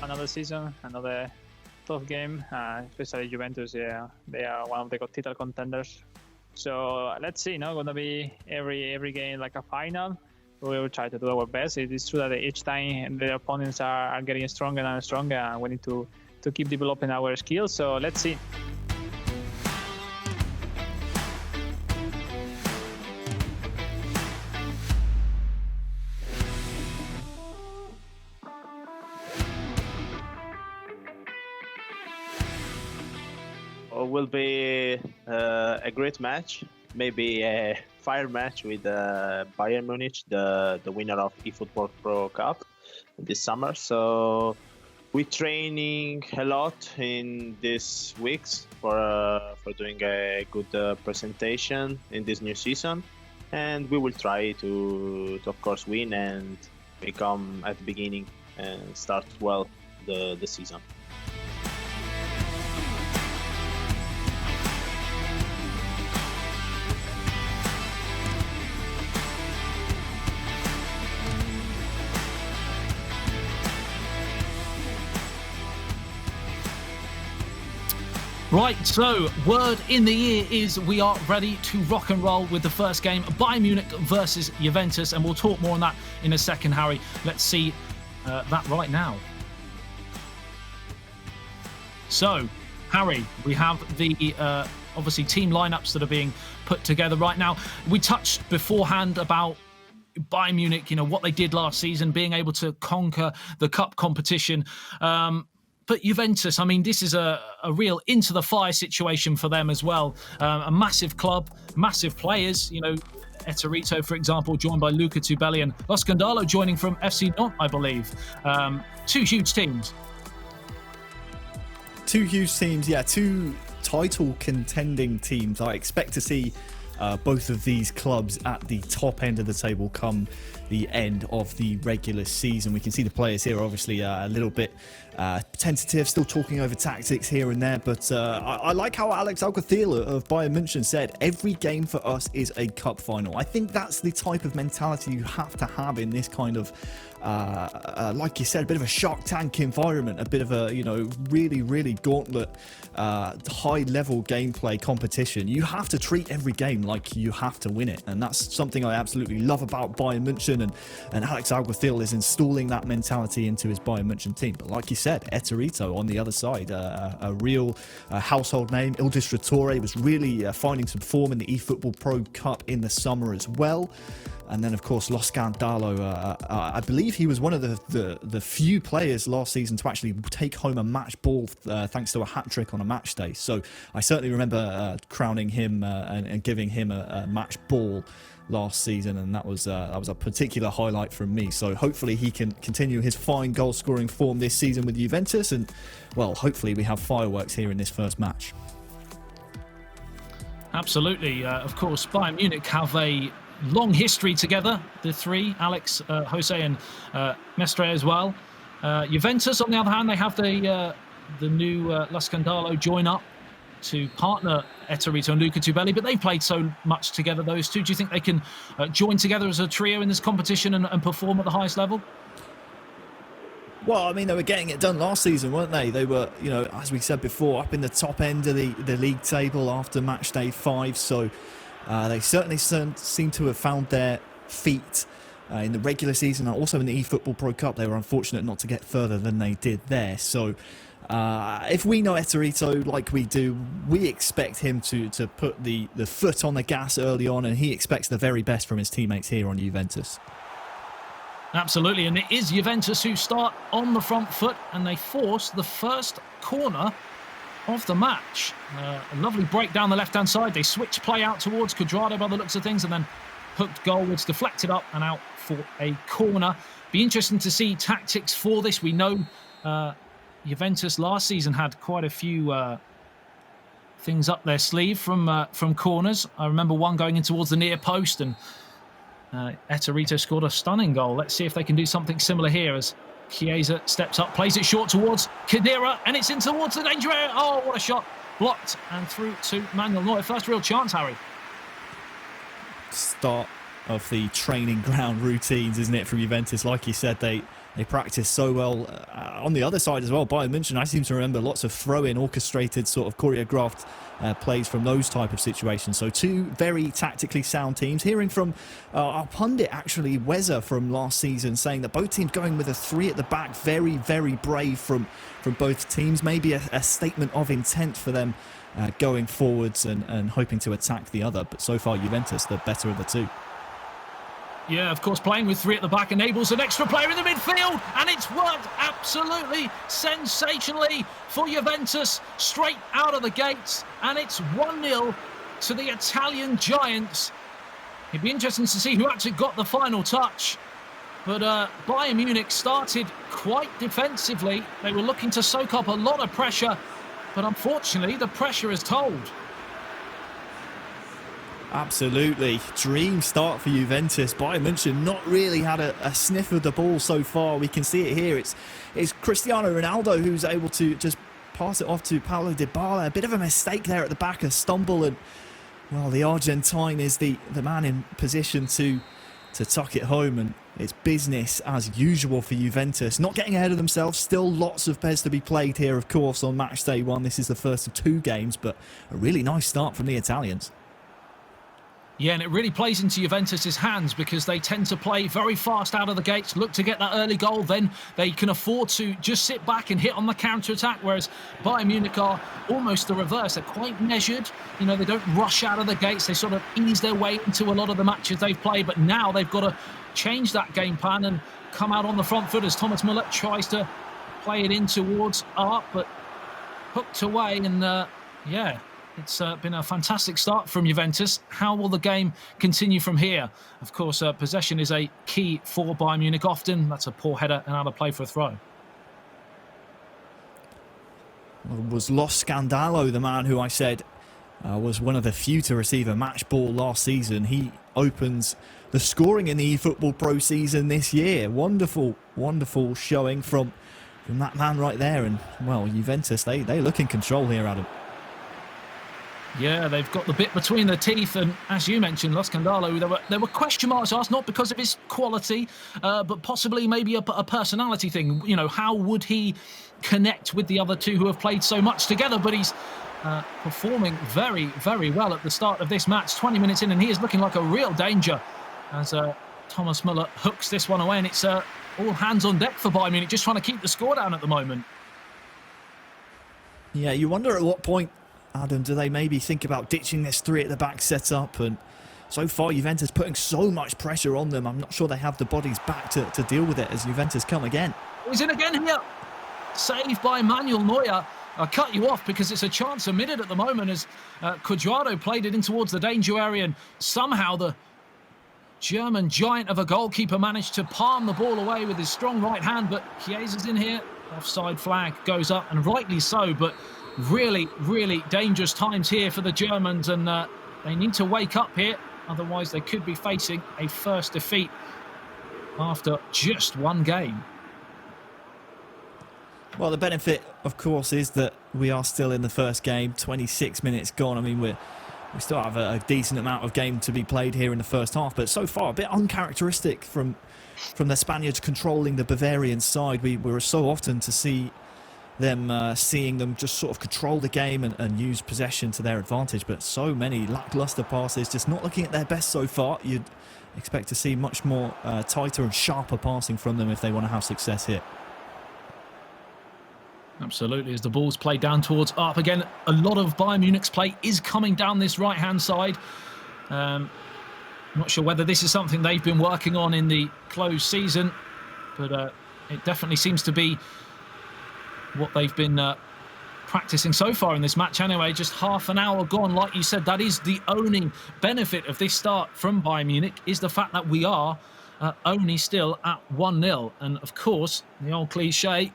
another season, another tough game, especially Juventus. Yeah, they are one of the title contenders. So let's see. Gonna be every game like a final. We will try to do our best. It is true that each time the opponents are getting stronger and stronger, and we need to keep developing our skills. So let's see. Will be a great match, maybe a fire match with Bayern Munich, the winner of eFootball.Pro Cup this summer. So we're training a lot in these weeks for doing a good presentation in this new season, and we will try to of course win and become at the beginning and start well the season. Right, so word in the ear is we are ready to rock and roll with the first game, Bayern Munich versus Juventus, and we'll talk more on that in a second, Harry. Let's see that right now. So, Harry, we have the obviously team lineups that are being put together right now. We touched beforehand about Bayern Munich, what they did last season, being able to conquer the cup competition. But Juventus, I mean, this is a real into-the-fire situation for them as well. A massive club, massive players. Eterito, for example, joined by Luca Tubelli, and Lo Scandalo joining from FC Nantes, I believe. Two huge teams. Two huge teams, yeah. Two title-contending teams. I expect to see both of these clubs at the top end of the table come the end of the regular season. We can see the players here obviously a little bit tentative, still talking over tactics here and there, but I like how Alex Alguacil of Bayern München said, every game for us is a cup final. I think that's the type of mentality you have to have in this kind of like you said, a bit of a Shark Tank environment, a bit of a, really gauntlet, high-level gameplay competition. You have to treat every game like you have to win it, and that's something I absolutely love about Bayern München, and Alex Alguacil is installing that mentality into his Bayern München team. But like you said, Eterito on the other side, a real household name. Ildis Retore was really finding some form in the eFootball.Pro Cup in the summer as well. And then, of course, Lo Scandalo, I believe he was one of the few players last season to actually take home a match ball thanks to a hat-trick on a match day. So I certainly remember crowning him and giving him a match ball last season, and that was a particular highlight from me. So hopefully he can continue his fine goal-scoring form this season with Juventus, and, well, hopefully we have fireworks here in this first match. Absolutely. Of course, Bayern Munich have a long history together, the three, Alex, Jose and Mestre as well. Juventus, on the other hand, they have the new Lo Scandalo join up to partner Eterito and Luca Tubelli, but they've played so much together, those two. Do you think they can join together as a trio in this competition and perform at the highest level? Well, I mean, they were getting it done last season, weren't they? They were, as we said before, up in the top end of the league table after Matchday 5, so they certainly seem to have found their feet in the regular season and also in the eFootball.Pro Cup. They were unfortunate not to get further than they did there. So if we know Eterito like we do, we expect him to put the foot on the gas early on, and he expects the very best from his teammates here on Juventus. Absolutely, and it is Juventus who start on the front foot, and they force the first corner of the match. A lovely break down the left-hand side. They switch play out towards Cuadrado by the looks of things, and then hooked goalwards, deflected up and out for a corner. Be interesting to see tactics for this. We know Juventus last season had quite a few things up their sleeve from corners. I remember one going in towards the near post, and Eterito scored a stunning goal. Let's see if they can do something similar here as Chiesa steps up, plays it short towards Khedira, and it's in towards the danger area. Oh, what a shot. Blocked and through to Manuel Neuer. First real chance, Harry. Start of the training ground routines, isn't it, from Juventus? Like you said, they they practice so well. On the other side as well, Bayern München, I seem to remember lots of throw-in, orchestrated, sort of choreographed plays from those type of situations. So two very tactically sound teams. Hearing from our pundit, actually, Wezer, from last season, saying that both teams going with a three at the back, very, very brave from both teams. Maybe a statement of intent for them going forwards and hoping to attack the other. But so far, Juventus, the better of the two. Yeah, of course, playing with three at the back enables an extra player in the midfield, and it's worked absolutely sensationally for Juventus straight out of the gates, and it's 1-0 to the Italian Giants. It'd be interesting to see who actually got the final touch, but Bayern Munich started quite defensively. They were looking to soak up a lot of pressure, but unfortunately, the pressure is told. Absolutely. Dream start for Juventus. Bayern München not really had a sniff of the ball so far. We can see it here. It's Cristiano Ronaldo who's able to just pass it off to Paulo Dybala. A bit of a mistake there at the back, a stumble, and well, the Argentine is the man in position to tuck it home, and it's business as usual for Juventus. Not getting ahead of themselves. Still lots of PES to be played here, of course, on Matchday 1. This is the first of 2 games, but a really nice start from the Italians. Yeah, and it really plays into Juventus' hands because they tend to play very fast out of the gates, look to get that early goal, then they can afford to just sit back and hit on the counter-attack, whereas Bayern Munich are almost the reverse. They're quite measured. You know, they don't rush out of the gates. They sort of ease their way into a lot of the matches they've played, but now they've got to change that game plan and come out on the front foot as Thomas Müller tries to play it in towards Art, but hooked away, and yeah. It's been a fantastic start from Juventus. How will the game continue from here? Of course, possession is a key for Bayern Munich. Often that's a poor header and out of play for a throw. Well, it was Los Scandalo, the man who I said was one of the few to receive a match ball last season. He opens the scoring in the eFootball.Pro season this year. Wonderful, wonderful showing from that man right there. And, well, Juventus, they look in control here, Adam. Yeah, they've got the bit between their teeth, and as you mentioned, Los Scandalo, there were question marks asked, not because of his quality, but possibly maybe a personality thing. You know, how would he connect with the other two who have played so much together? But he's performing very, very well at the start of this match. 20 minutes in, and he is looking like a real danger as Thomas Müller hooks this one away, and it's all hands on deck for Bayern Munich, just trying to keep the score down at the moment. Yeah, you wonder at what point, Adam, do they maybe think about ditching this three at the back setup? And so far, Juventus putting so much pressure on them. I'm not sure they have the bodies back to deal with it as Juventus come again. He's in again here. Saved by Manuel Neuer. I'll cut you off because it's a chance omitted at the moment as Cuadrado played it in towards the danger area, and somehow the German giant of a goalkeeper managed to palm the ball away with his strong right hand. But Chiesa's in here. Offside flag goes up, and rightly so, but really, really dangerous times here for the Germans, and they need to wake up here, otherwise they could be facing a first defeat after just one game. Well, the benefit, of course, is that we are still in the first game, 26 minutes gone. I mean, we still have a decent amount of game to be played here in the first half, but so far a bit uncharacteristic from the Spaniards controlling the Bavarian side. We were so often to see them seeing them just sort of control the game and use possession to their advantage, but so many lackluster passes, just not looking at their best so far. You'd expect to see much more tighter and sharper passing from them if they want to have success here. Absolutely, as the ball's played down towards Arp again, a lot of Bayern Munich's play is coming down this right-hand side. Not sure whether this is something they've been working on in the closed season, but it definitely seems to be what they've been practicing so far in this match anyway. Just half an hour gone. Like you said, that is the only benefit of this start from Bayern Munich, is the fact that we are only still at 1-0. And of course, the old cliche,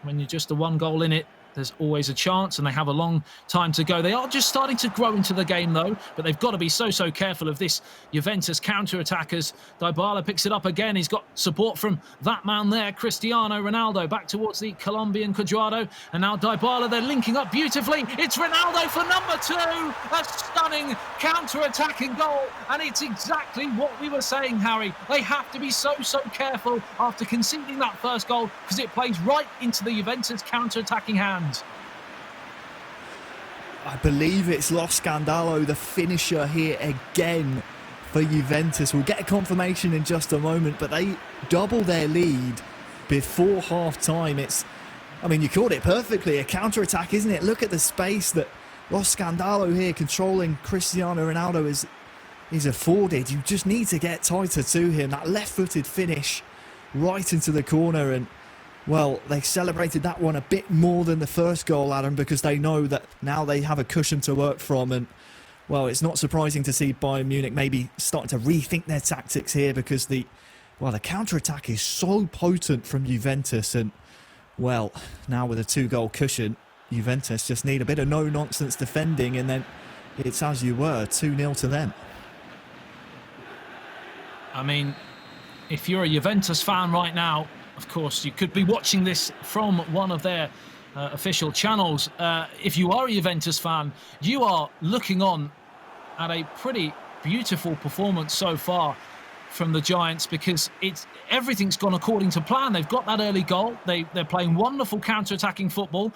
when you're just a one goal in it, there's always a chance, and they have a long time to go. They are just starting to grow into the game, though, but they've got to be so careful of this Juventus counter-attack as Dybala picks it up again. He's got support from that man there, Cristiano Ronaldo, back towards the Colombian Cuadrado, and now Dybala, they're linking up beautifully. It's Ronaldo for number 2, a stunning counter-attacking goal, and it's exactly what we were saying, Harry. They have to be so careful after conceding that first goal, because it plays right into the Juventus counter-attacking hands. I believe it's Lo Scandalo, the finisher here again for Juventus. We'll get a confirmation in just a moment, but they double their lead before half-time. I mean, you called it perfectly, a counter-attack, isn't it? Look at the space that Lo Scandalo here controlling Cristiano Ronaldo is afforded. You just need to get tighter to him. That left-footed finish right into the corner, and well, they celebrated that one a bit more than the first goal, Adam, because they know that now they have a cushion to work from. And well, it's not surprising to see Bayern Munich maybe starting to rethink their tactics here, because the counter-attack is so potent from Juventus. And well, now with a 2-goal cushion, Juventus just need a bit of no-nonsense defending, and then it's as you were, 2-0 to them. I mean, if you're a Juventus fan right now, of course, you could be watching this from one of their official channels. If you are a Juventus fan, you are looking on at a pretty beautiful performance so far from the Giants, because everything's gone according to plan. They've got that early goal. They're playing wonderful counter-attacking football.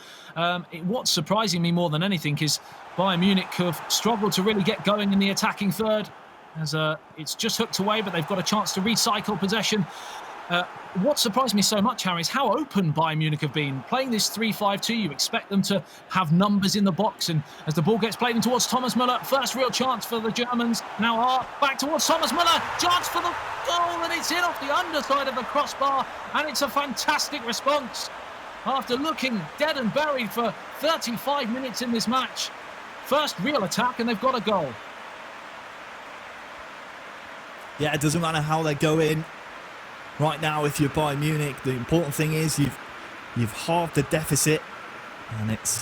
What's surprising me more than anything is Bayern Munich have struggled to really get going in the attacking third, as it's just hooked away, but they've got a chance to recycle possession. What surprised me so much, Harry, is how open Bayern Munich have been. Playing this 3-5-2, you expect them to have numbers in the box, and as the ball gets played in towards Thomas Müller, first real chance for the Germans. Now back towards Thomas Müller, chance for the goal, and it's in off the underside of the crossbar, and it's a fantastic response. After looking dead and buried for 35 minutes in this match, first real attack, and they've got a goal. Yeah, it doesn't matter how they go in. Right now, if you're Bayern Munich, the important thing is you've halved the deficit, and it's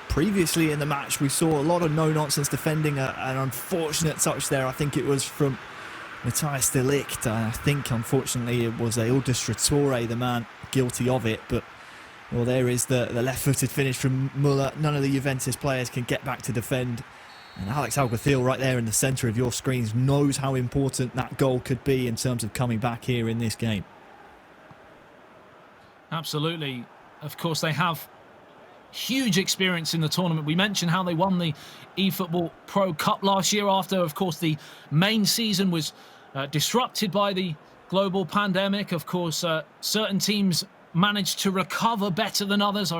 previously in the match we saw a lot of no-nonsense defending. An unfortunate touch there, I think it was from Matthias de Ligt. I think, unfortunately, it was Ildis Traore, the man guilty of it. But well, there is the left-footed finish from Müller. None of the Juventus players can get back to defend. And Alex Alguacil right there in the centre of your screens knows how important that goal could be in terms of coming back here in this game. Absolutely. Of course, they have huge experience in the tournament. We mentioned how they won the eFootball.Pro Cup last year after, of course, the main season was disrupted by the global pandemic. Of course, certain teams managed to recover better than others.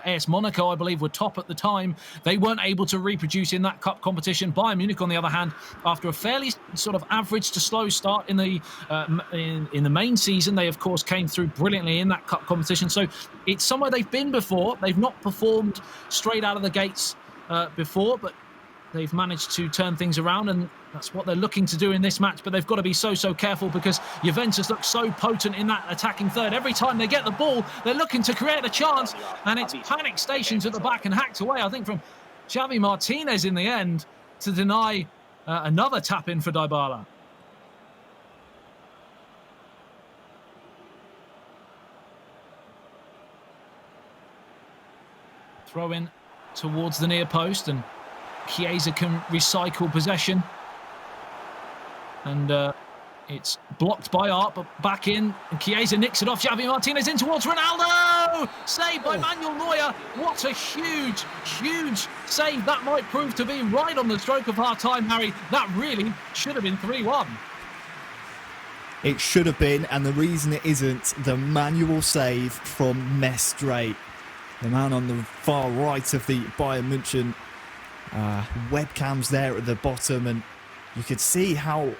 AS Monaco, I believe, were top at the time. They weren't able to reproduce in that cup competition. Bayern Munich, on the other hand, after a fairly sort of average to slow start in the main season, they of course came through brilliantly in that cup competition. So it's somewhere they've been before. They've not performed straight out of the gates before, but they've managed to turn things around, and that's what they're looking to do in this match. But they've got to be so careful, because Juventus look so potent in that attacking third. Every time they get the ball, they're looking to create a chance, and it's panic stations at the back and hacked away, I think, from Xavi Martinez in the end to deny another tap-in for Dybala. Throw in towards the near post, and Chiesa can recycle possession, and it's blocked by Art, but back in, and Chiesa nicks it off. Xavi Martinez in towards Ronaldo, saved by Manuel Neuer. What a huge save that might prove to be, right on the stroke of half-time, Harry. That really should have been 3-1. It should have been, and the reason it isn't, the manual save from Matchday, the man on the far right of the Bayern München webcams there at the bottom, and you could see how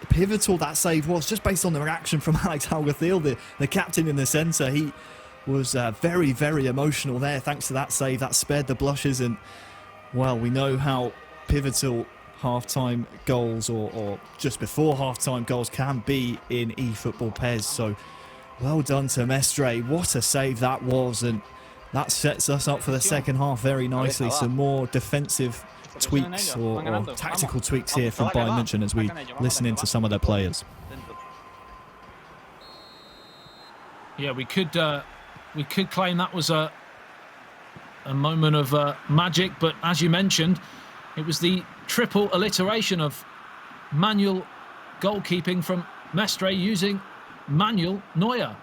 pivotal that save was just based on the reaction from Alex Alguacil, the captain in the centre. He was very emotional there thanks to that save. That spared the blushes, and well, we know how pivotal half-time goals or just before half-time goals can be in eFootball PES. So Well done to Mestre. What a save that was, and that sets us up for the second half very nicely. Some more defensive tweaks or tactical tweaks here from Bayern München as we listen into some of their players. Yeah, we could claim that was a moment of magic, but as you mentioned, it was the triple alliteration of manual goalkeeping from Mestre using Manuel Neuer.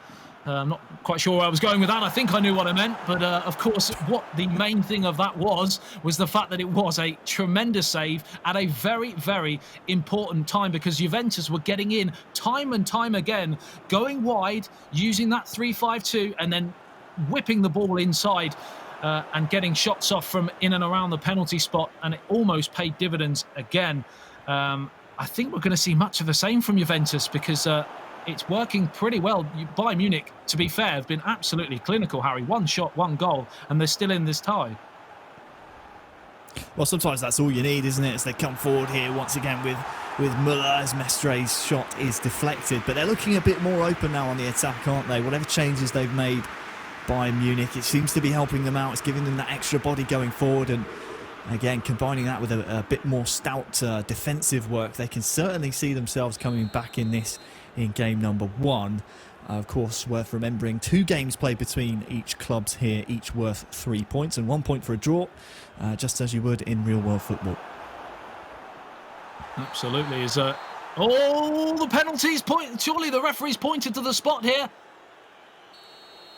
I'm not quite sure where I was going with that. I think I knew what I meant, but of course, what the main thing of that was the fact that it was a tremendous save at a very, very important time, because Juventus were getting in time and time again, going wide, using that 3-5-2, and then whipping the ball inside and getting shots off from in and around the penalty spot, and it almost paid dividends again. I think we're going to see much of the same from Juventus, because it's working pretty well. Bayern Munich, to be fair, have been absolutely clinical, Harry. One shot, one goal, and they're still in this tie. Well, sometimes that's all you need, isn't it? As they come forward here once again with Muller, as Mestre's shot is deflected. But they're looking a bit more open now on the attack, aren't they? Whatever changes they've made, Bayern Munich, it seems to be helping them out. It's giving them that extra body going forward, and again, combining that with a bit more stout defensive work, they can certainly see themselves coming back in this in game number 1. Of course, worth remembering, 2 games played between each clubs here, each worth 3 points and 1 point for a draw, just as you would in real-world football. Absolutely. The penalties point. Surely the referee's pointed to the spot here.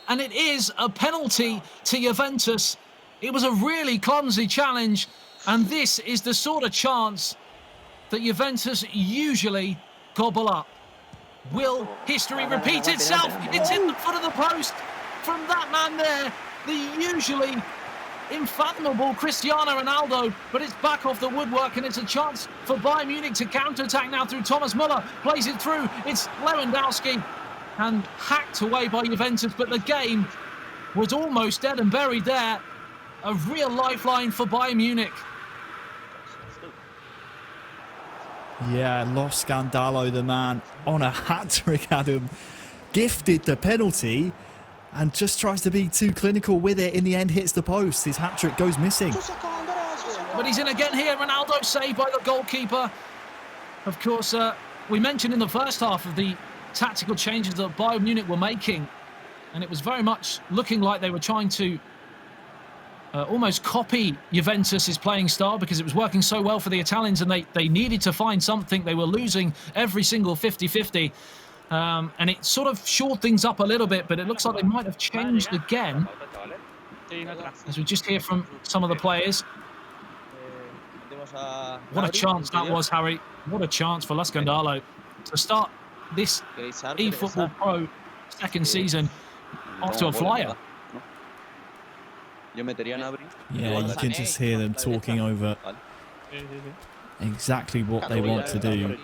And it is a penalty to Juventus. It was a really clumsy challenge, and this is the sort of chance that Juventus usually gobble up. Will history repeat itself? It's in the foot of the post from that man there, the usually unfathomable Cristiano Ronaldo, but it's back off the woodwork, and it's a chance for Bayern Munich to counter-attack now through Thomas Muller. Plays it through, it's Lewandowski, and hacked away by Juventus, but the game was almost dead and buried there. A real lifeline for Bayern Munich. Yeah, Lo Scandalo, the man on a hat-trick, Adam, gifted the penalty and just tries to be too clinical with it. In the end, hits the post. His hat-trick goes missing. But he's in again here. Ronaldo saved by the goalkeeper. Of course, we mentioned in the first half of the tactical changes that Bayern Munich were making, and it was very much looking like they were trying to almost copy Juventus' playing style, because it was working so well for the Italians, and they needed to find something. They were losing every single 50-50, and it sort of shored things up a little bit, but it looks like they might have changed again, as we just hear from some of the players. What a chance that was, Harry. What a chance for Lo Scandalo to start this eFootball.Pro second season off to a flyer. Yeah, you can just hear them talking over exactly what they want to do.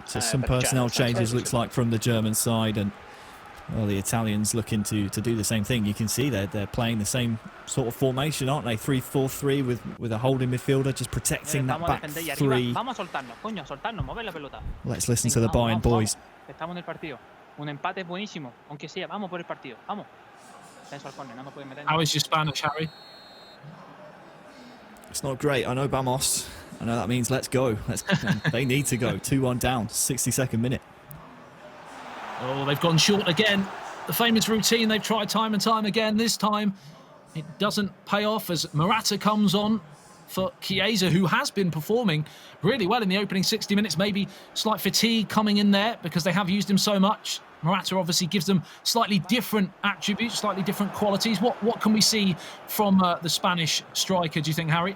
So some personnel changes, looks like, from the German side, and well, the Italians looking to do the same thing. You can see they're playing the same sort of formation, aren't they? 3-4-3 with a holding midfielder just protecting that back three. Let's listen to the Bayern boys. How is your Spanish, Harry? It's not great. I know Vamos. I know that means let's go. They need to go. 2-1 down, 62nd minute. Oh, they've gone short again. The famous routine they've tried time and time again. This time it doesn't pay off, as Morata comes on for Chiesa, who has been performing really well in the opening 60 minutes. Maybe slight fatigue coming in there because they have used him so much. Morata obviously gives them slightly different attributes, slightly different qualities. What can we see from the Spanish striker, do you think, Harry?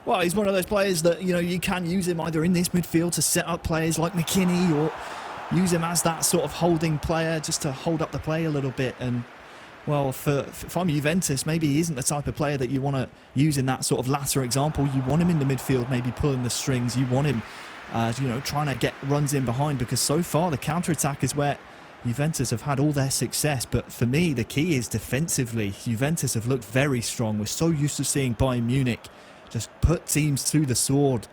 Well, he's one of those players that, you know, you can use him either in this midfield to set up players like McKinney, or use him as that sort of holding player just to hold up the play a little bit. And, well, if I'm Juventus, maybe he isn't the type of player that you want to use in that sort of latter example. You want him in the midfield, maybe pulling the strings. You want him trying to get runs in behind, because so far the counter-attack is where Juventus have had all their success. But for me, the key is defensively. Juventus have looked very strong. We're so used to seeing Bayern Munich just put teams to the sword.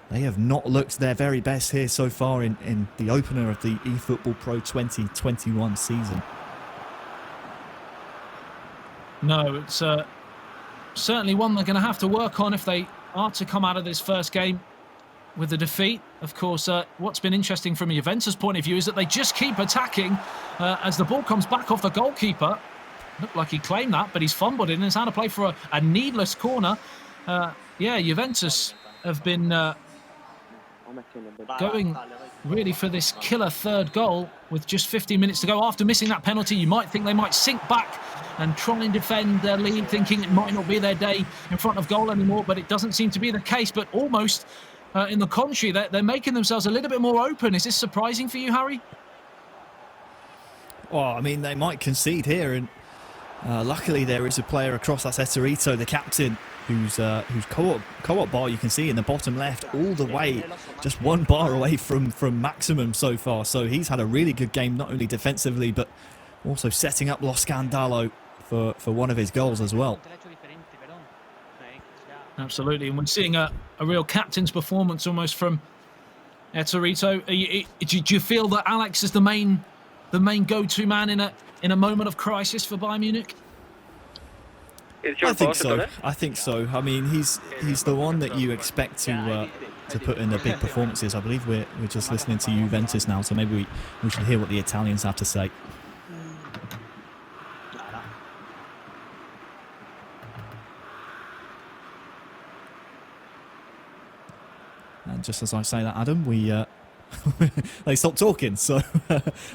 they have not looked their very best here so far in the opener of the eFootball.Pro 2021 season. No, it's certainly one they're going to have to work on if they are to come out of this first game with a defeat. Of course, what's been interesting from a Juventus point of view is that they just keep attacking as the ball comes back off the goalkeeper. Looked like he claimed that, but he's fumbled it and has had to play for a needless corner. Yeah, Juventus have been going really for this killer third goal with just 15 minutes to go. After missing that penalty, you might think they might sink back and try and defend their lead, thinking it might not be their day in front of goal anymore, but it doesn't seem to be the case. But almost in the contrary, they're making themselves a little bit more open. Is this surprising for you, Harry? Well, I mean, they might concede here, and luckily there is a player across. That's Eterito, the captain, whose co-op bar you can see in the bottom left, all the way just one bar away from maximum so far. So he's had a really good game, not only defensively but also setting up Lo Scandalo for one of his goals as well. Absolutely, and we're seeing a real captain's performance almost from Eterito. Do you feel that Alex is the main go-to man in a moment of crisis for Bayern Munich? I think so. I think so. I mean, he's the one that you expect to put in the big performances. I believe we're just listening to Juventus now, so maybe we should hear what the Italians have to say. And just as I say that, Adam, they stopped talking. So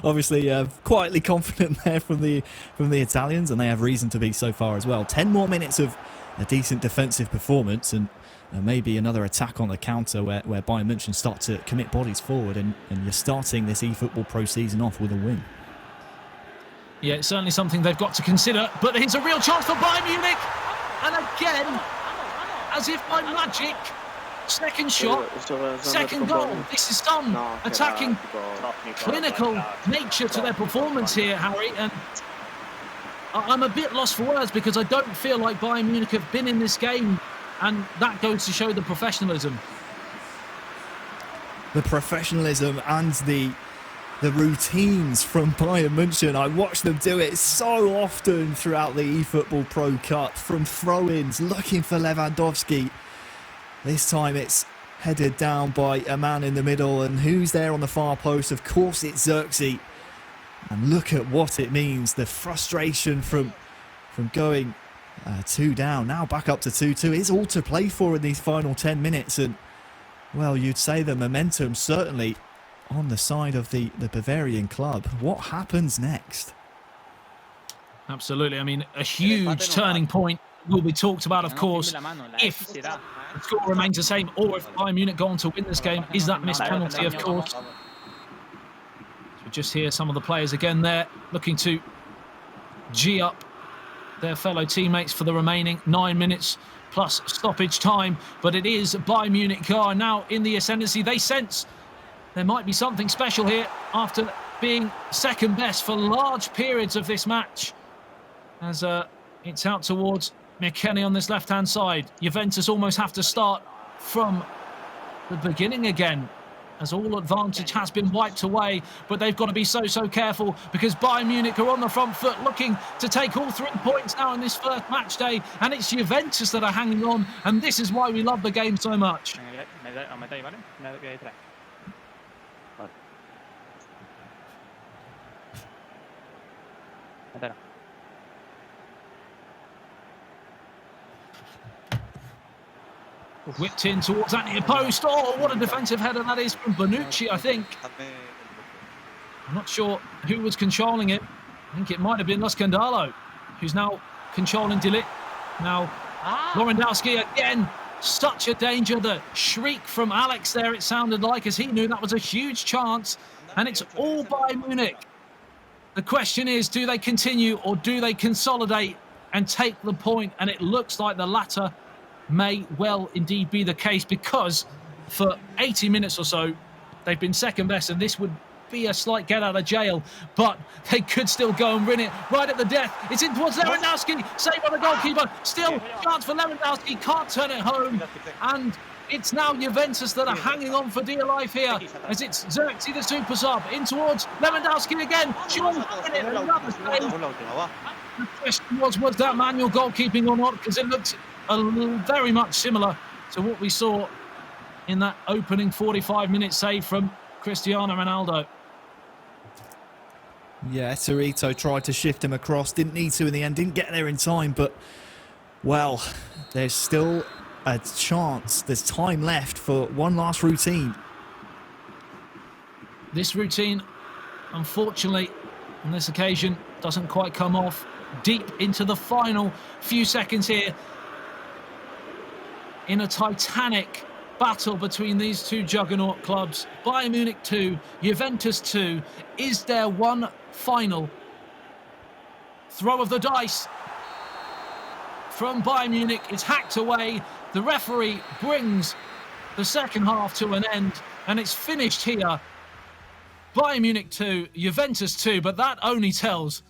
obviously quietly confident there from the Italians, and they have reason to be so far as well. 10 more minutes of a decent defensive performance, and maybe another attack on the counter where Bayern München start to commit bodies forward, and you're starting this eFootball.Pro season off with a win. Yeah, it's certainly something they've got to consider. But here's a real chance for Bayern Munich, and again, as if by magic, second shot, second goal. This is done. Attacking, clinical nature to their performance here, Harry. And I'm a bit lost for words because I don't feel like Bayern Munich have been in this game, and that goes to show the professionalism. The professionalism and the routines from Bayern München. I watch them do it so often throughout the eFootball.Pro Cup, from throw-ins, looking for Lewandowski. This time it's headed down by a man in the middle, and who's there on the far post? Of course it's Xerxes. And look at what it means, the frustration from going 2 down, now back up to 2-2. It's all to play for in these final 10 minutes, and well, you'd say the momentum certainly on the side of the Bavarian club. What happens next? Absolutely, I mean, a huge turning point will be talked about, of course, if the score remains the same, or if Bayern Munich go on to win this game. Is that missed penalty, of course. So we just hear some of the players again there, looking to G up their fellow teammates for the remaining 9 minutes plus stoppage time. But it is Bayern Munich who are now in the ascendancy. They sense there might be something special here after being second best for large periods of this match. As it's out towards McKennie on this left-hand side. Juventus almost have to start from the beginning again, as all advantage has been wiped away. But they've got to be so careful, because Bayern Munich are on the front foot, looking to take all 3 points now in this first match day. And it's Juventus that are hanging on, and this is why we love the game so much. Whipped in towards that near post. Oh, what a defensive header that is from Bonucci, I think. I'm not sure who was controlling it. I think it might have been Lo Scandalo, who's now controlling De Ligt. Now, Lewandowski again. Such a danger. The shriek from Alex there, it sounded like, as he knew that was a huge chance. And it's all Bayern Munich. The question is, do they continue or do they consolidate and take the point? And it looks like the latter may well indeed be the case, because for 80 minutes or so they've been second best, and this would be a slight get out of jail, but they could still go and win it right at the death. It's in towards Lewandowski, saved by the goalkeeper, still chance for Lewandowski, can't turn it home, and It's now Juventus that are hanging on for dear life here, as it's Xerxes the super sub in towards Lewandowski again. Another save. The question was that manual goalkeeping or not? Because it looked very much similar to what we saw in that opening 45-minute save from Cristiano Ronaldo. Yeah, Torito tried to shift him across, didn't need to in the end, didn't get there in time, but, well, there's still a chance. There's time left for one last routine. This routine, unfortunately, on this occasion, doesn't quite come off. Deep into the final few seconds here, in a titanic battle between these two juggernaut clubs. Bayern Munich 2, Juventus 2. Is there one final throw of the dice from Bayern Munich? It's hacked away. The referee brings the second half to an end, and it's finished here. Bayern Munich 2, Juventus 2, but that only tells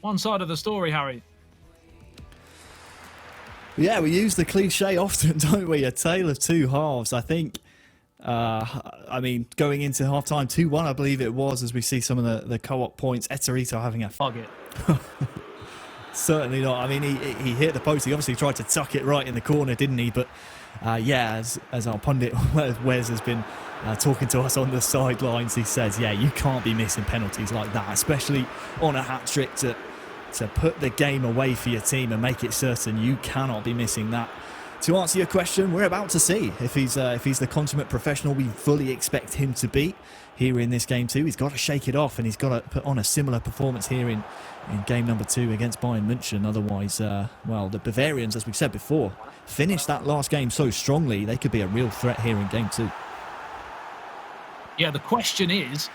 one side of the story, Harry. Yeah, we use the cliche often, don't we? A tale of two halves. I think, I mean, going into half-time 2-1, I believe it was, as we see some of the co-op points. Etorito having a... Fog it. Certainly not. I mean, he hit the post. He obviously tried to tuck it right in the corner, didn't he? But, yeah, as our pundit, Wes, has been talking to us on the sidelines, he says, yeah, you can't be missing penalties like that, especially on a hat-trick to put the game away for your team and make it certain. You cannot be missing that. To answer your question, we're about to see if he's the consummate professional we fully expect him to be here in this game too. He's got to shake it off, and he's got to put on a similar performance here in game number 2 against Bayern München. Otherwise, well, the Bavarians, as we've said before, finished that last game so strongly, they could be a real threat here in game 2. Yeah, the question is,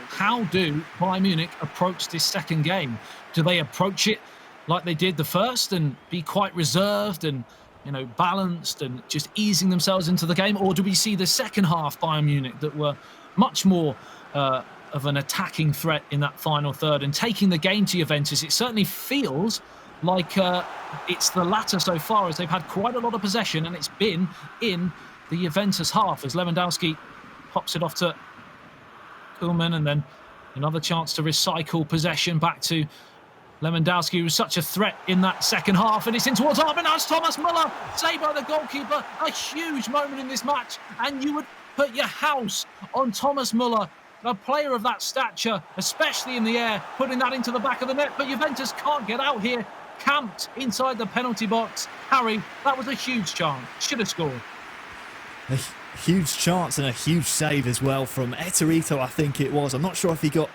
how do Bayern Munich approach this second game? Do they approach it like they did the first and be quite reserved and, you know, balanced and just easing themselves into the game? Or do we see the second half Bayern Munich that were much more of an attacking threat in that final third and taking the game to Juventus? It certainly feels like it's the latter so far, as they've had quite a lot of possession, and it's been in the Juventus half as Lewandowski pops it off to Koeman, and then another chance to recycle possession back to Lewandowski, who was such a threat in that second half, and it's in towards Arben. Now it's Thomas Müller, saved by the goalkeeper. A huge moment in this match, and you would put your house on Thomas Müller, a player of that stature, especially in the air, putting that into the back of the net. But Juventus can't get out here, camped inside the penalty box. Harry, that was a huge chance. Should have scored. A huge chance and a huge save as well from Etorito, I think it was. I'm not sure if he got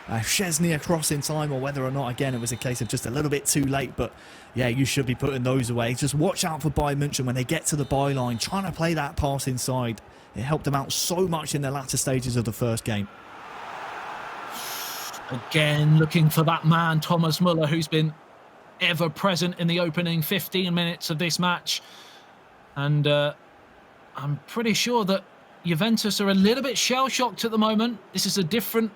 Szczesny across in time, or whether or not, again, it was a case of just a little bit too late. But yeah, you should be putting those away. Just watch out for Bayern München when they get to the byline, trying to play that pass inside. It helped them out so much in the latter stages of the first game. Again, looking for that man, Thomas Müller, who's been ever present in the opening 15 minutes of this match. And I'm pretty sure that Juventus are a little bit shell-shocked at the moment. This is a different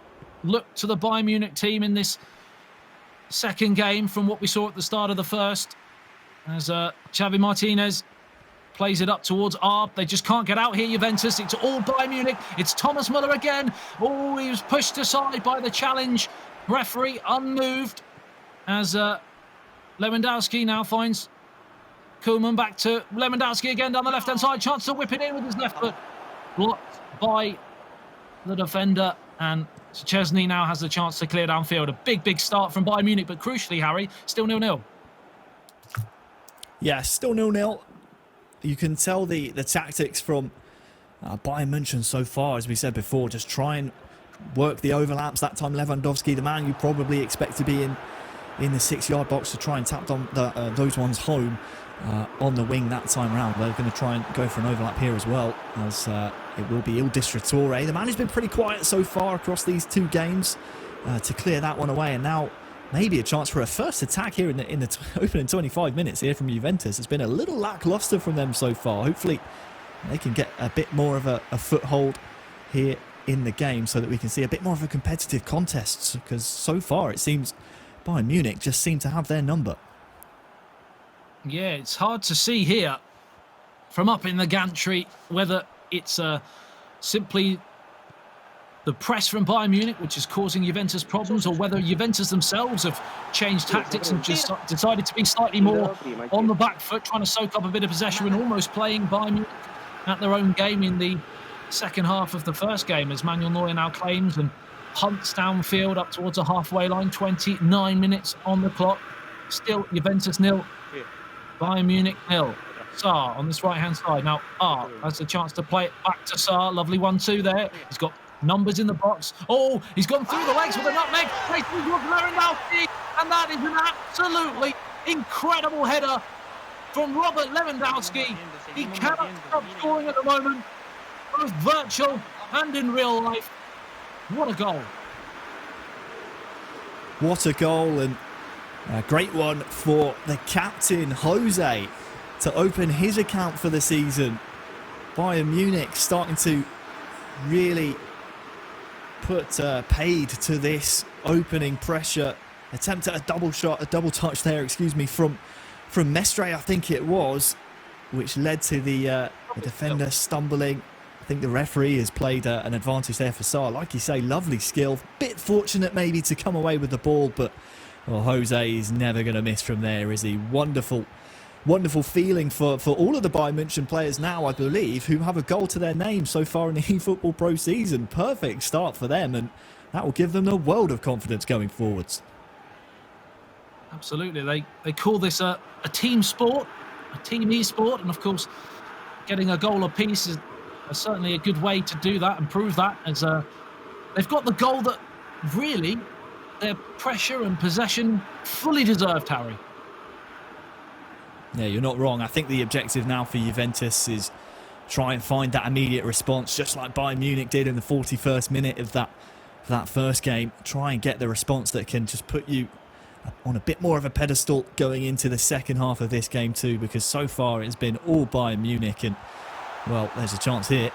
look to the Bayern Munich team in this second game from what we saw at the start of the first, as Xavi Martinez plays it up towards Arb. They just can't get out here, Juventus. It's all Bayern Munich. It's Thomas Müller again. Oh, he was pushed aside by the challenge referee, unmoved, as Lewandowski now finds Koeman. Back to Lewandowski again down the left-hand side. Chance to whip it in with his left foot. Blocked by the defender, and Szczesny now has the chance to clear downfield. A big start from Bayern Munich, but crucially, Harry, still 0-0. Yeah, still 0-0. You can tell the tactics from Bayern München so far, as we said before, just try and work the overlaps. That time Lewandowski, the man you probably expect to be in the 6-yard box, to try and tap those ones home on the wing that time round. They're going to try and go for an overlap here as well, as it will be Ildis Traore, the man who's been pretty quiet so far across these two games, to clear that one away. And now maybe a chance for a first attack here in the opening 25 minutes here from Juventus. It's been a little lackluster from them so far. Hopefully they can get a bit more of a foothold here in the game, so that we can see a bit more of a competitive contest, because so far it seems Bayern Munich just seem to have their number. Yeah, it's hard to see here from up in the gantry, whether it's simply the press from Bayern Munich, which is causing Juventus problems, or whether Juventus themselves have changed tactics and just decided to be slightly more on the back foot, trying to soak up a bit of possession and almost playing Bayern Munich at their own game in the second half of the first game, as Manuel Neuer now claims and punts downfield up towards the halfway line. 29 minutes on the clock. Still Juventus 0, Bayern Munich 0. Sarr on this right-hand side. Now has the chance to play it back to Sarr. Lovely 1-2 there. He's got numbers in the box. Oh, he's gone through the legs with a nutmeg. And that is an absolutely incredible header from Robert Lewandowski. He cannot stop scoring at the moment, both virtual and in real life. What a goal. What a goal, and a great one for the captain, Jose, to open his account for the season. Bayern Munich starting to really put paid to this opening pressure. Attempt at a double touch there, excuse me, from Mestre, I think it was, which led to the defender stumbling. I think the referee has played an advantage there for Sarr. Like you say, lovely skill. Bit fortunate maybe to come away with the ball, but Jose is never going to miss from there, is he? Wonderful feeling for all of the Bayern München players now, I believe, who have a goal to their name so far in the eFootball.Pro season. Perfect start for them, and that will give them a world of confidence going forwards. Absolutely. They call this a team sport, a team e-sport, and of course getting a goal apiece is certainly a good way to do that and prove that, as they've got the goal that really their pressure and possession fully deserved, Harry. Yeah, you're not wrong. I think the objective now for Juventus is try and find that immediate response, just like Bayern Munich did in the 41st minute of that first game. Try and get the response that can just put you on a bit more of a pedestal going into the second half of this game too, because so far it's been all Bayern Munich, and well, there's a chance here.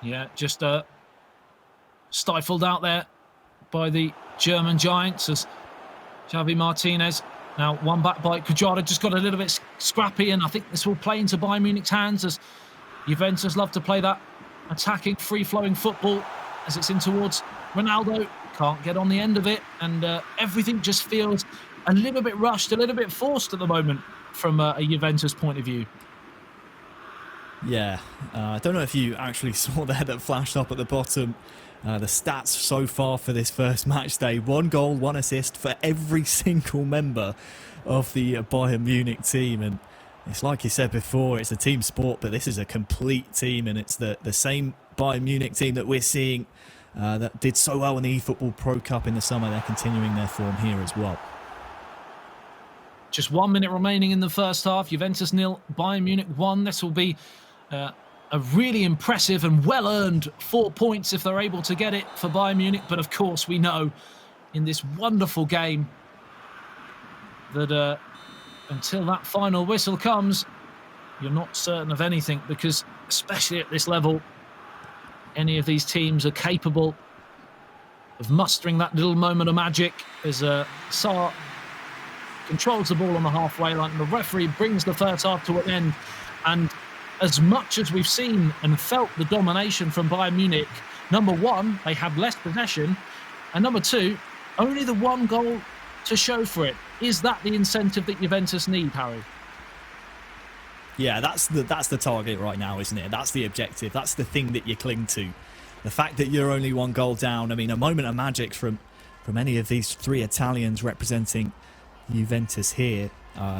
Yeah, just stifled out there by the German giants as Xavi Martinez. Now one back by Cuadrado, just got a little bit scrappy, and I think this will play into Bayern Munich's hands, as Juventus love to play that attacking, free-flowing football as it's in towards Ronaldo. Can't get on the end of it, and everything just feels a little bit rushed, a little bit forced at the moment from a Juventus point of view. Yeah, I don't know if you actually saw there that flashed up at the bottom. The stats so far for this first match day: 1 goal, 1 assist for every single member of the Bayern Munich team. And it's like you said before, it's a team sport, but this is a complete team, and it's the same Bayern Munich team that we're seeing that did so well in the eFootball.Pro Cup in the summer. They're continuing their form here as well. Just 1 minute remaining in the first half. Juventus 0, Bayern Munich 1. This will be a really impressive and well-earned 4 points if they're able to get it for Bayern Munich. But of course, we know in this wonderful game that until that final whistle comes, you're not certain of anything, because especially at this level, any of these teams are capable of mustering that little moment of magic as Sarr controls the ball on the halfway line, and the referee brings the first half to an end. And as much as we've seen and felt the domination from Bayern Munich, number one, they have less possession, and number two, only the 1 goal to show for it. Is that the incentive that Juventus need, Harry? Yeah, that's the target right now, isn't it? That's the objective. That's the thing that you cling to. The fact that you're only 1 goal down. I mean, a moment of magic from any of these 3 Italians representing Juventus here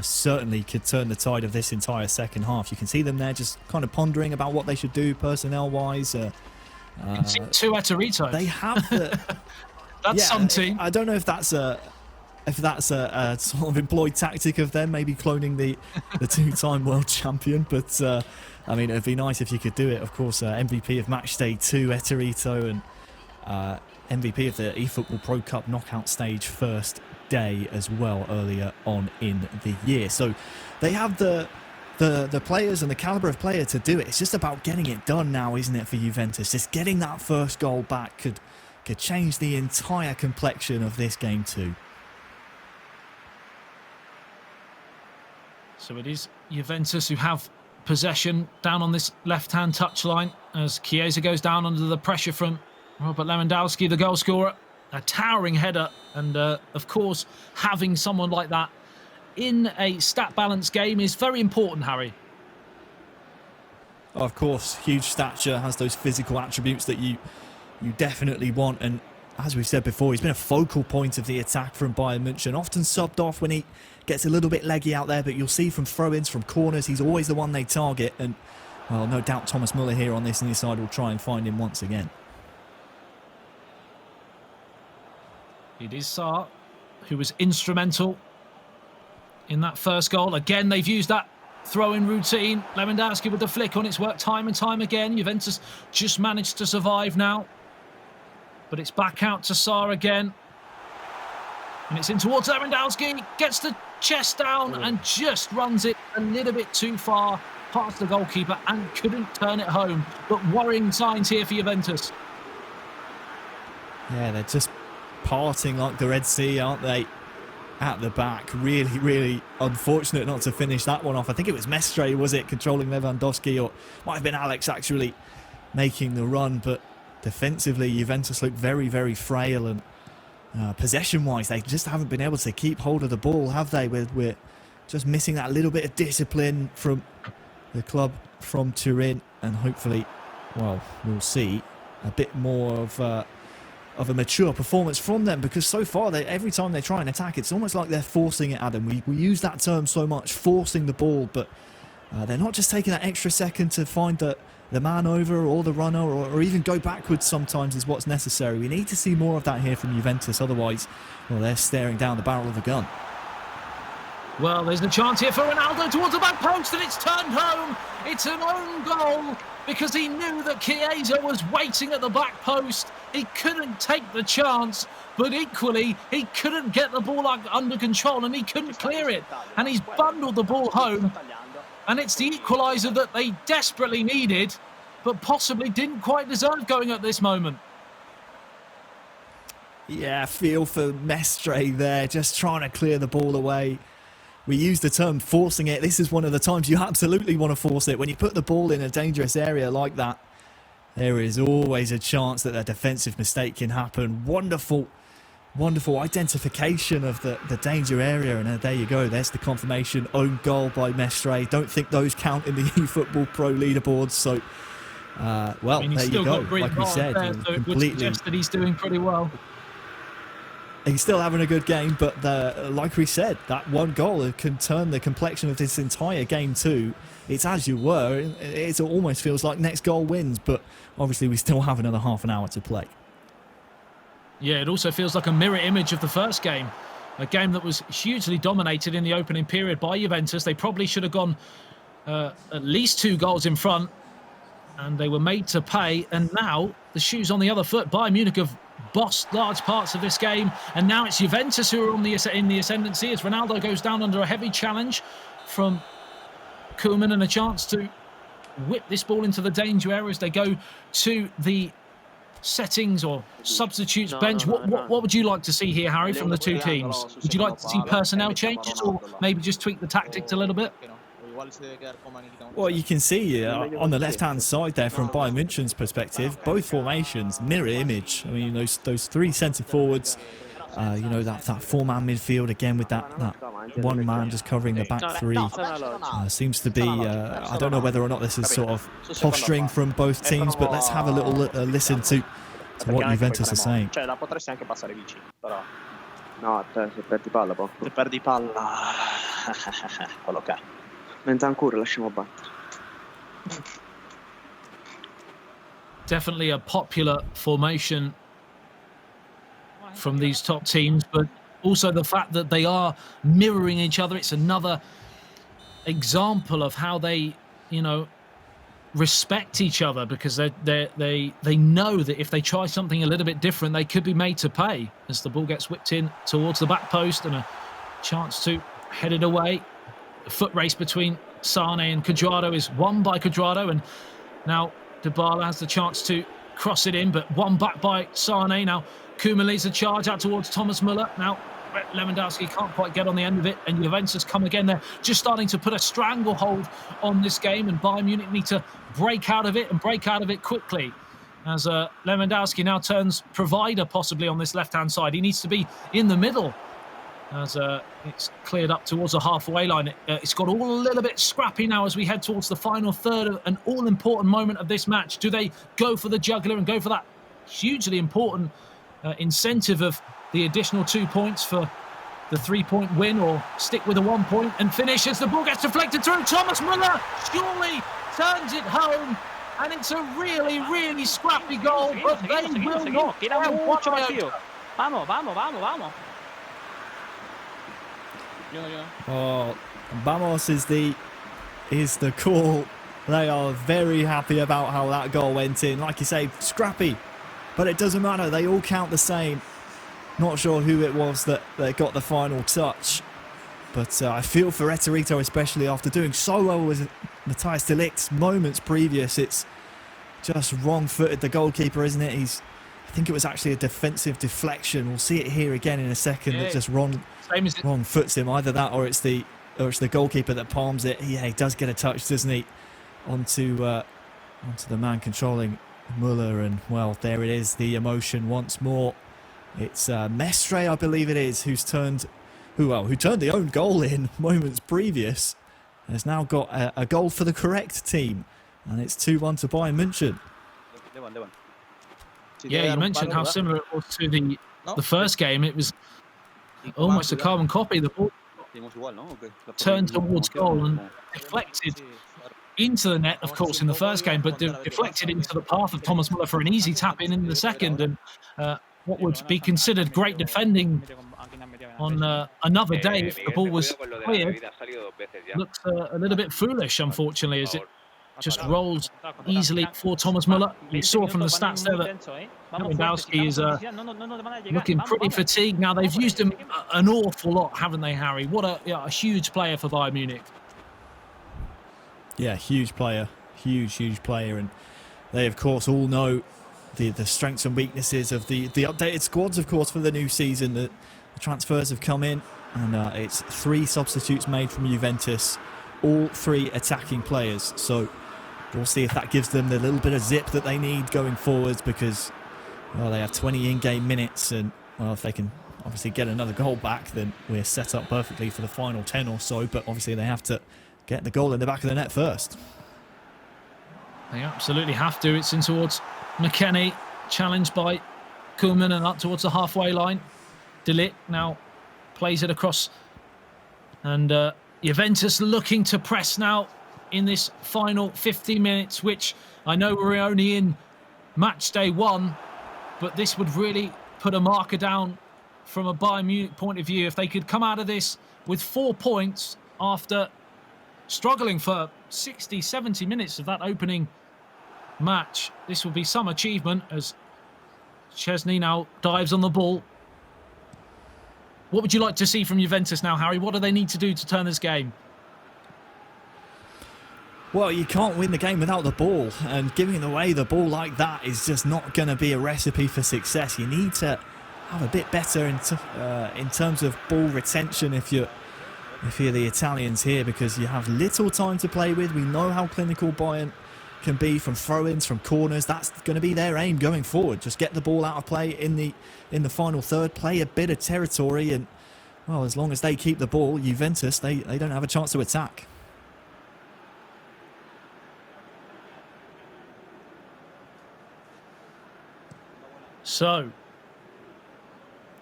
certainly could turn the tide of this entire second half. You can see them there just kind of pondering about what they should do personnel-wise. You can see 2 Eteritos. They have the... That's some team. I don't know if that's a sort of employed tactic of them, maybe cloning the 2-time world champion. But I mean, it'd be nice if you could do it. Of course, MVP of Matchday 2, Eterito, and MVP of the eFootball.Pro Cup knockout stage first day as well earlier on in the year. So they have the players and the caliber of player to do it. It's just about getting it done now, isn't it, for Juventus? Just getting that first goal back could change the entire complexion of this game too. So it is Juventus who have possession down on this left-hand touchline as Chiesa goes down under the pressure from Robert Lewandowski, the goal scorer. A towering header, and of course, having someone like that in a stat-balanced game is very important, Harry. Of course, huge stature, has those physical attributes that you definitely want. And as we've said before, he's been a focal point of the attack from Bayern München. Often subbed off when he gets a little bit leggy out there, but you'll see from throw-ins, from corners, he's always the one they target. And, well, no doubt Thomas Müller here on this near side will try and find him once again. It is Sarr who was instrumental in that first goal. Again, they've used that throw-in routine. Lewandowski with the flick on. It's worked time and time again. Juventus just managed to survive now. But it's back out to Sarr again. And it's in towards Lewandowski. Gets the chest down and just runs it a little bit too far past the goalkeeper and couldn't turn it home. But worrying signs here for Juventus. Yeah, they're just parting like the Red Sea, aren't they? At the back. Really, really unfortunate not to finish that one off. I think it was Matchday, was it, controlling Lewandowski, or might have been Alex actually making the run. But defensively, Juventus look very, very frail, and possession-wise, they just haven't been able to keep hold of the ball, have they? We're just missing that little bit of discipline from the club from Turin, and hopefully, well, we'll see a bit more of a mature performance from them, because so far, every time they try and attack, it's almost like they're forcing it, Adam. We use that term so much, forcing the ball, but they're not just taking that extra second to find the man over or the runner, or even go backwards sometimes is what's necessary. We need to see more of that here from Juventus, otherwise, well, they're staring down the barrel of a gun. Well, there's a chance here for Ronaldo towards the back post, and it's turned home. It's an own goal because he knew that Chiesa was waiting at the back post. He couldn't take the chance, but equally, he couldn't get the ball under control, and he couldn't clear it. And he's bundled the ball home, and it's the equaliser that they desperately needed, but possibly didn't quite deserve going at this moment. Yeah, feel for Mestre there, just trying to clear the ball away. We use the term forcing it. This is one of the times you absolutely want to force it. When you put the ball in a dangerous area like that, there is always a chance that a defensive mistake can happen. Wonderful, wonderful identification of the danger area. And there you go. There's the confirmation. Own goal by Mestre. Don't think those count in the eFootball.Pro leaderboards. So, well, I mean, there you go. Like we said, there, so it would suggest that he's doing pretty well. He's still having a good game, but like we said, that one goal can turn the complexion of this entire game too. It's as you were. It almost feels like next goal wins, but obviously we still have another half an hour to play. Yeah, it also feels like a mirror image of the first game. A game that was hugely dominated in the opening period by Juventus. They probably should have gone at least 2 goals in front, and they were made to pay. And now the shoe's on the other foot. Bayern Munich have bossed large parts of this game, and now it's Juventus who are in the ascendancy as Ronaldo goes down under a heavy challenge from Koeman, and a chance to whip this ball into the danger area as they go to the settings or substitutes bench. What would you like to see here, Harry, from the two teams? Would you like to see personnel changes, or maybe just tweak the tactics a little bit? Well, you can see on the left-hand side there from Bayern München's perspective, both formations mirror image. I mean, those 3 centre forwards, you know, that 4-man midfield again with that one man just covering the back 3 seems to be. I don't know whether or not this is sort of posturing from both teams, but let's have a little listen to what Juventus are saying. No, se perdi palla poco. Se perdi palla, colloca. Mentre ancora lasciamo battere. Definitely a popular formation from these top teams, but also the fact that they are mirroring each other. It's another example of how they, you know, respect each other, because they know that if they try something a little bit different, they could be made to pay. As the ball gets whipped in towards the back post, and a chance to head it away. The foot race between Sane and Cuadrado is won by Cuadrado, and now Dybala has the chance to cross it in, but won back by Sane. Now Koeman leads the charge out towards Thomas Müller. Now Lewandowski can't quite get on the end of it, and Juventus come again. They're just starting to put a stranglehold on this game, and Bayern Munich need to break out of it and break out of it quickly. As Lewandowski now turns provider possibly on this left-hand side. He needs to be in the middle as it's cleared up towards the halfway line. It's got all a little bit scrappy now as we head towards the final third of an all-important moment of this match. Do they go for the jugular and go for that hugely important incentive of the additional 2 points for the 3-point win, or stick with the 1 point and finish as the ball gets deflected through? Thomas Müller surely turns it home, and it's a really, really scrappy goal, but they will not get one iota. Vamos. Oh, vamos is the call. They are very happy about how that goal went in. Like you say, scrappy, but it doesn't matter. They all count the same. Not sure who it was that got the final touch, but I feel for Eterito, especially after doing so well with Matthias de Ligt moments previous. It's just wrong-footed the goalkeeper, isn't it? I think it was actually a defensive deflection. We'll see it here again in a second. Yeah. That just wrong foots him. Either that or it's the goalkeeper that palms it. Yeah, he does get a touch, doesn't he? Onto the man controlling Müller, and well, there it is. The emotion once more. It's Mestre, I believe it is, who turned the own goal in moments previous. Has now got a goal for the correct team, and it's 2-1 to Bayern München. Yeah, you mentioned how similar it was to the first game. It was almost a carbon copy. The ball turned towards goal and deflected into the net, of course, in the first game, but deflected into the path of Thomas Müller for an easy tap in the second, and what would be considered great defending on another day if the ball was cleared. Looks a little bit foolish, unfortunately, as it just rolls easily for Thomas Müller. You saw from the stats there that Lewandowski is looking pretty fatigued now. They've used him an awful lot, haven't they, Harry? What a huge player for Bayern Munich. Yeah, huge player, huge player, and they of course all know the strengths and weaknesses of the updated squads, of course, for the new season. The transfers have come in, and it's 3 substitutes made from Juventus, all 3 attacking players. So we'll see if that gives them the little bit of zip that they need going forwards, because they have 20 in-game minutes, and if they can obviously get another goal back, then we're set up perfectly for the final 10 or so. But obviously they have to get the goal in the back of the net first. They absolutely have to. It's in towards McKennie, challenged by Koeman, and up towards the halfway line. De Ligt now plays it across, and Juventus looking to press now in this final 50 minutes, which I know we're only in match day 1, but this would really put a marker down from a Bayern Munich point of view. If they could come out of this with 4 points after struggling for 60, 70 minutes of that opening match, this will be some achievement, as Chesney now dives on the ball. What would you like to see from Juventus now, Harry? What do they need to do to turn this game? Well, you can't win the game without the ball, and giving away the ball like that is just not going to be a recipe for success. You need to have a bit better in terms of ball retention if you're the Italians here, because you have little time to play with. We know how clinical Bayern can be from throw-ins, from corners. That's going to be their aim going forward. Just get the ball out of play in the final third, play a bit of territory, and well, as long as they keep the ball, Juventus, they don't have a chance to attack. So,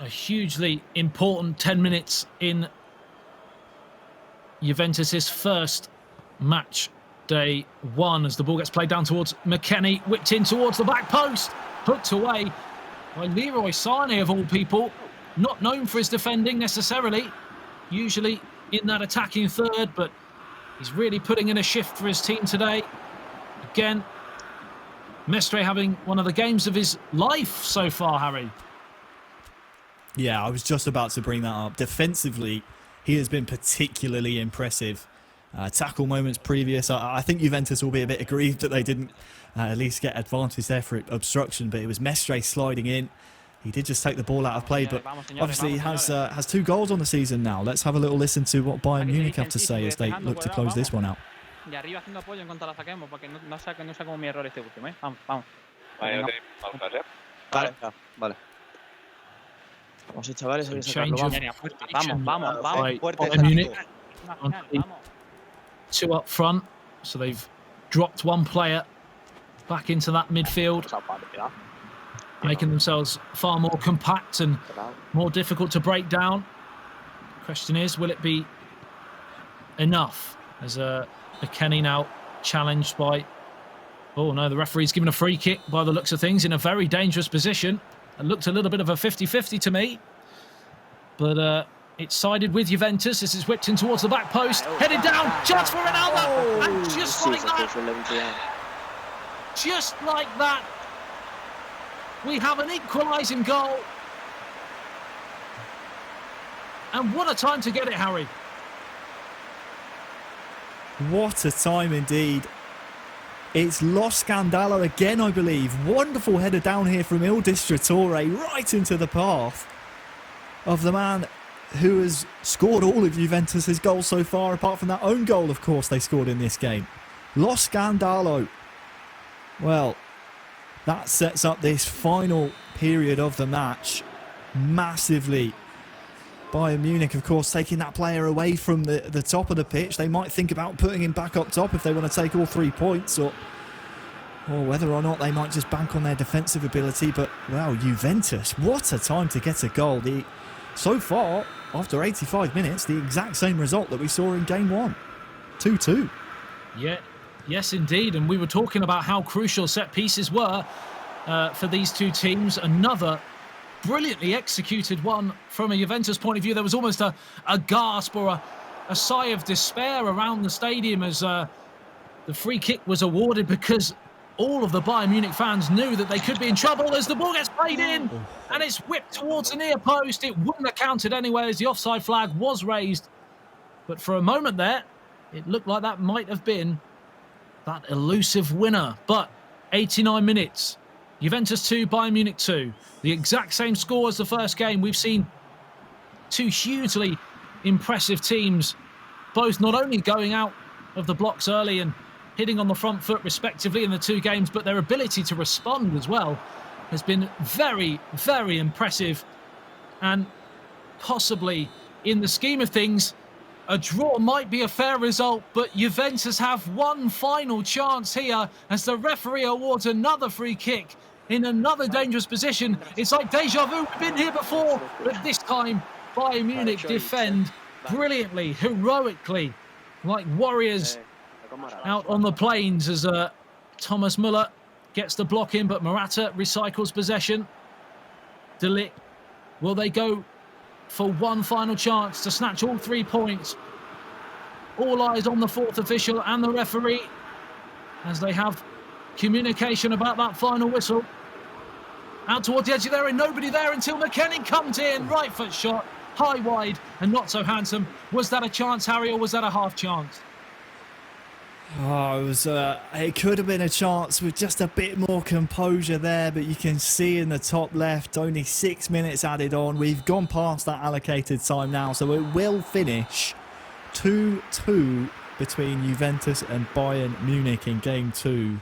a hugely important 10 minutes in Juventus's first match day 1, as the ball gets played down towards McKennie, whipped in towards the back post, hooked away by Leroy Sané of all people. Not known for his defending necessarily, usually in that attacking third, but he's really putting in a shift for his team today. Again, Mestre having one of the games of his life so far, Harry. Yeah, I was just about to bring that up. Defensively, he has been particularly impressive. Tackle moments previous, I think Juventus will be a bit aggrieved that they didn't at least get advantage there for obstruction, but it was Mestre sliding in. He did just take the ball out of play, but obviously he has 2 goals on the season now. Let's have a little listen to what Bayern Munich have to say as they look to close this one out. Y arriba haciendo apoyo en cuanto la saquemos, porque no sea como mi error este último, ¿eh? Vamos, vamos. Vale. Vamos, chavales, hay que Change sacarlo. of Vamos. Bayern Munich. 2 up front, so they've dropped 1 player back into that midfield, making themselves far more compact and more difficult to break down. Question is, will it be enough? As McKennie now challenged by... Oh no, the referee's given a free kick by the looks of things in a very dangerous position. It looked a little bit of a 50-50 to me. But it sided with Juventus. This is whipped in towards the back post. Headed down. Chance for Ronaldo. And just like that, we have an equalising goal. And what a time to get it, Harry. What a time indeed. It's Lo Scandalo again, I believe. Wonderful header down here from Il Distratore, right into the path of the man who has scored all of Juventus' goals so far, apart from that own goal, of course, they scored in this game. Lo Scandalo. Well, that sets up this final period of the match massively. Bayern Munich, of course, taking that player away from the top of the pitch. They might think about putting him back up top if they want to take all 3 points, or whether or not they might just bank on their defensive ability. But, well, Juventus, what a time to get a goal. So far, after 85 minutes, the exact same result that we saw in Game 1. 2-2. Yeah, yes, indeed. And we were talking about how crucial set pieces were for these 2 teams. Another brilliantly executed one from a Juventus point of view. There was almost a gasp or a sigh of despair around the stadium as the free kick was awarded, because all of the Bayern Munich fans knew that they could be in trouble as the ball gets played in and it's whipped towards the near post. It wouldn't have counted anyway as the offside flag was raised. But for a moment there, it looked like that might have been that elusive winner. But 89 minutes. Juventus 2, Bayern Munich 2. The exact same score as the first game. We've seen 2 hugely impressive teams, both not only going out of the blocks early and hitting on the front foot respectively in the 2 games, but their ability to respond as well has been very, very impressive. And possibly, in the scheme of things, a draw might be a fair result, but Juventus have one final chance here as the referee awards another free kick in another dangerous position. It's like deja vu. We've been here before, but this time Bayern Munich defend brilliantly, heroically, like warriors out on the plains as Thomas Müller gets the block in, but Morata recycles possession. De Ligt, will they go for one final chance to snatch all 3 points? All eyes on the 4th official and the referee as they have communication about that final whistle. Out towards the edge of there and nobody there until McKennie comes in. Right foot shot, high wide and not so handsome. Was that a chance, Harry, or was that a half chance? Oh, it could have been a chance with just a bit more composure there, but you can see in the top left, only 6 minutes added on. We've gone past that allocated time now, so it will finish 2-2 between Juventus and Bayern Munich in Game 2.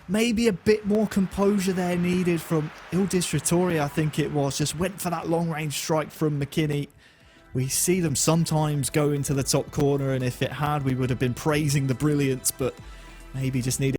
Maybe a bit more composure there needed from Il Distratore, I think it was. Just went for that long-range strike from McKennie. We see them sometimes go into the top corner, and if it had, we would have been praising the brilliance, but maybe just needed